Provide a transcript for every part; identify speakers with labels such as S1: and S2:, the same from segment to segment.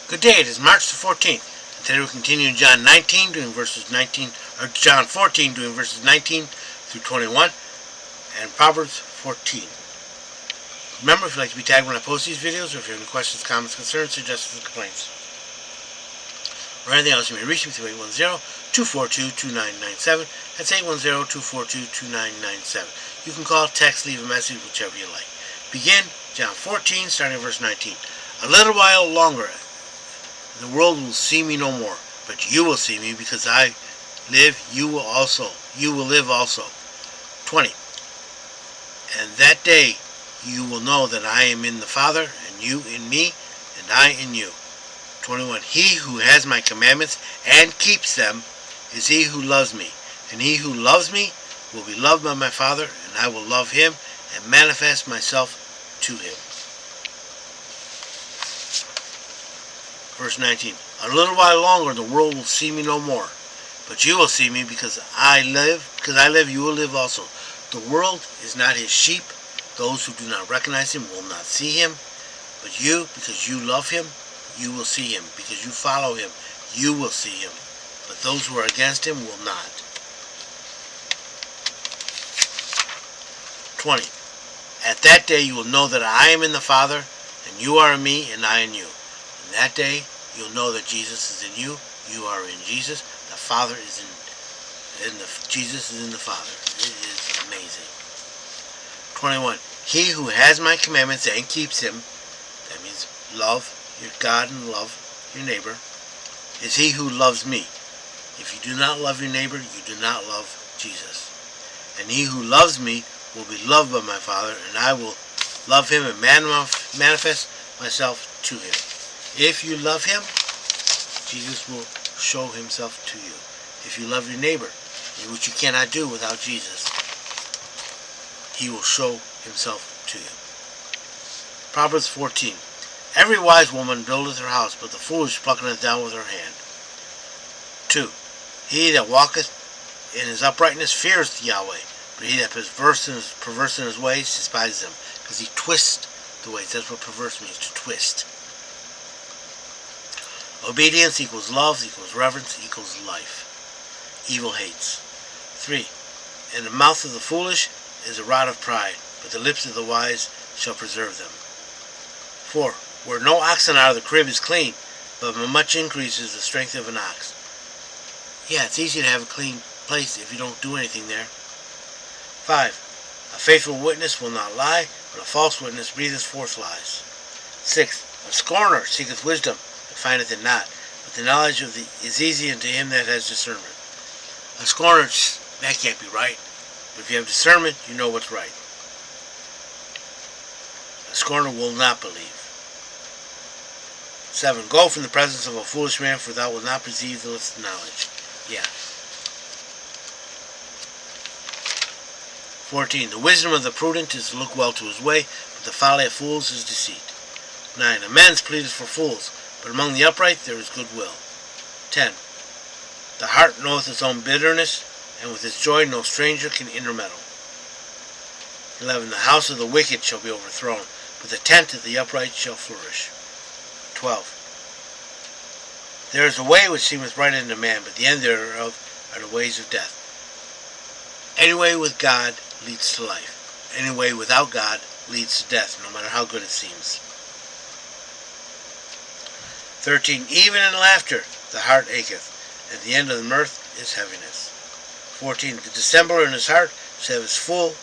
S1: Good day, it is March the 14th. And today we continue in John 14, doing verses 19 through 21, and Proverbs 14. Remember, if you'd like to be tagged when I post these videos, or if you have any questions, comments, concerns, suggestions, or complaints, or anything else, you may reach me through 810-242-2997. That's 810-242-2997. You can call, text, leave a message, whichever you like. Begin John 14, starting at verse 19. A little while longer, the world will see me no more, but you will see me, because I live, you will live also. 20. And that day you will know that I am in the Father, and you in me, and I in you. 21. He who has my commandments and keeps them is he who loves me, and he who loves me will be loved by my Father, and I will love him and manifest myself to him. Verse 19. A little while longer the world will see me no more, but you will see me, because I live, you will live also. The world is not his sheep. Those who do not recognize him will not see him, but you, because you love him, you will see him. Because you follow him, you will see him, but those who are against him will not. 20. At that day you will know that I am in the Father, and you are in me, and I in you. In that day you'll know that Jesus is in you, you are in Jesus, the Father is Jesus is in the Father. It is amazing. 21. He who has my commandments and keeps them, that means love your God and love your neighbor, is he who loves me. If you do not love your neighbor, you do not love Jesus. And he who loves me will be loved by my Father, and I will love him and manifest myself to him. If you love him, Jesus will show himself to you. If you love your neighbor, which you cannot do without Jesus, he will show himself to you. Proverbs 14. Every wise woman buildeth her house, but the foolish plucketh it down with her hand. 2. He that walketh in his uprightness feareth Yahweh, but he that is perverse in his ways despises him, because he twists the ways. That's what perverse means, to twist. Obedience equals love, equals reverence, equals life. Evil hates. 3. In the mouth of the foolish is a rod of pride, but the lips of the wise shall preserve them. 4. Where no oxen are, the crib is clean, but much increase is the strength of an ox. Yeah, it's easy to have a clean place if you don't do anything there. 5. A faithful witness will not lie, but a false witness breatheth forth lies. 6. A scorner seeketh wisdom, and findeth it not, but the knowledge is easy unto him that has discernment. A scorner, that can't be right, but if you have discernment, you know what's right. A scorner will not believe. 7. Go from the presence of a foolish man, for thou wilt not perceive the lips of knowledge. Yeah. 14. The wisdom of the prudent is to look well to his way, but the folly of fools is deceit. 9. Amends pleadeth for fools, but among the upright there is good will. 10. The heart knoweth its own bitterness, and with its joy no stranger can intermeddle. 11. The house of the wicked shall be overthrown, but the tent of the upright shall flourish. 12. There is a way which seemeth right unto man, but the end thereof are the ways of death. Any way with God leads to life. Any way without God leads to death, no matter how good it seems. 13. Even in laughter the heart acheth, and the end of the mirth is heaviness. 14. The dissembler in his heart shall have his fill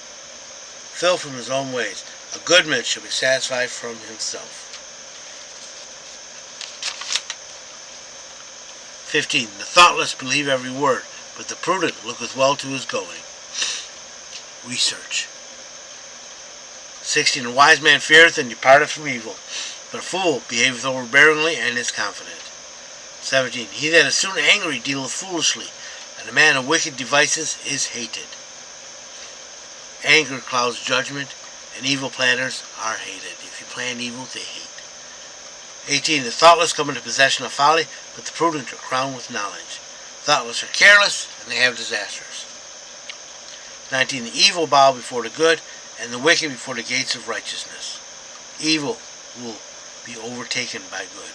S1: from his own ways. A good man shall be satisfied from himself. 15. The thoughtless believe every word, but the prudent looketh well to his going. Research. 16. A wise man feareth and departeth from evil, but a fool behaveth overbearingly and is confident. 17. He that is soon angry dealeth foolishly, and a man of wicked devices is hated. Anger clouds judgment, and evil planners are hated. If you plan evil, they hate. 18. The thoughtless come into possession of folly, but the prudent are crowned with knowledge. Thoughtless are careless, and they have disasters. 19. The evil bow before the good, and the wicked before the gates of righteousness. Evil will be overtaken by good.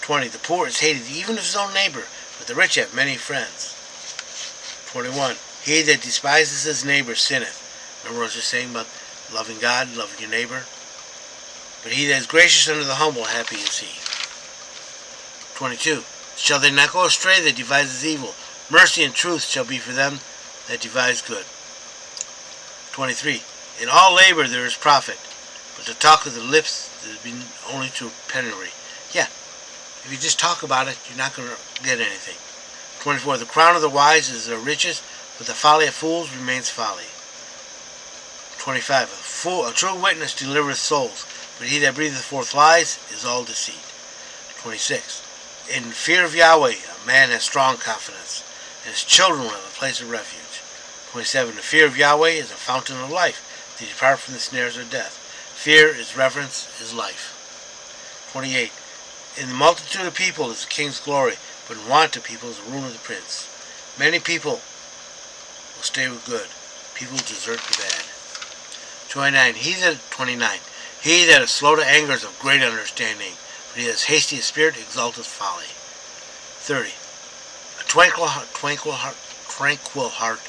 S1: 20. The poor is hated even of his own neighbor, but the rich have many friends. 21. He that despises his neighbor sinneth. Remember what I was just saying about loving God, loving your neighbor? But he that is gracious unto the humble, happy is he. 22. Shall they not go astray that devises evil? Mercy and truth shall be for them that devise good. 23. In all labor there is profit, but the talk of the lips has been only to penury. Yeah, if you just talk about it, you're not going to get anything. 24. The crown of the wise is their riches, but the folly of fools remains folly. 25. A true witness delivereth souls, but he that breatheth forth lies is all deceit. 26. In fear of Yahweh a man has strong confidence, and his children will have a place of refuge. 27. The fear of Yahweh is a fountain of life, to depart from the snares of death. Fear is reverence, is life. 28. In the multitude of people is the king's glory, but in want of people is the ruin of the prince. Many people will stay with good. People desert the bad. 29. He that is slow to anger is of great understanding, but he that is hasty of spirit exalteth folly. 30. A tranquil heart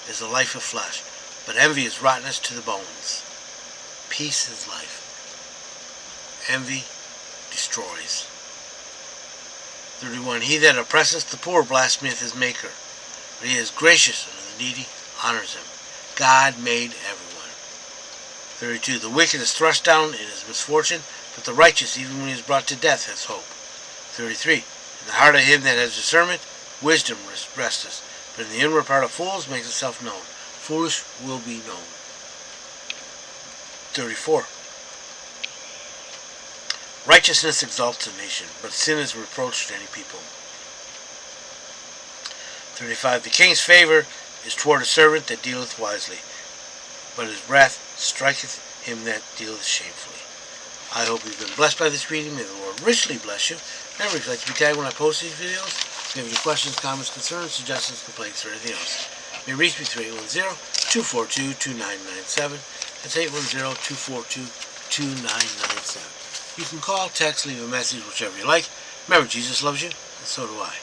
S1: is the life of flesh, but envy is rottenness to the bones. Peace is life. Envy destroys. 31. He that oppresseth the poor blasphemeth his maker, but he is gracious unto the needy, honors him. God made everyone. 32. The wicked is thrust down in his misfortune, but the righteous, even when he is brought to death, has hope. 33. In the heart of him that has discernment, wisdom resteth, but in the inward part of fools makes itself known. Foolish will be known. 34. Righteousness exalts a nation, but sin is a reproach to any people. 35. The king's favor is toward a servant that dealeth wisely, but his wrath striketh him that dealeth shamefully. I hope you've been blessed by this reading. May the Lord richly bless you. Remember, if you'd like to be tagged when I post these videos, if you have any questions, comments, concerns, suggestions, complaints, or anything else, you may reach me through 810-242-2997. That's 810-242-2997. You can call, text, leave a message, whichever you like. Remember, Jesus loves you, and so do I.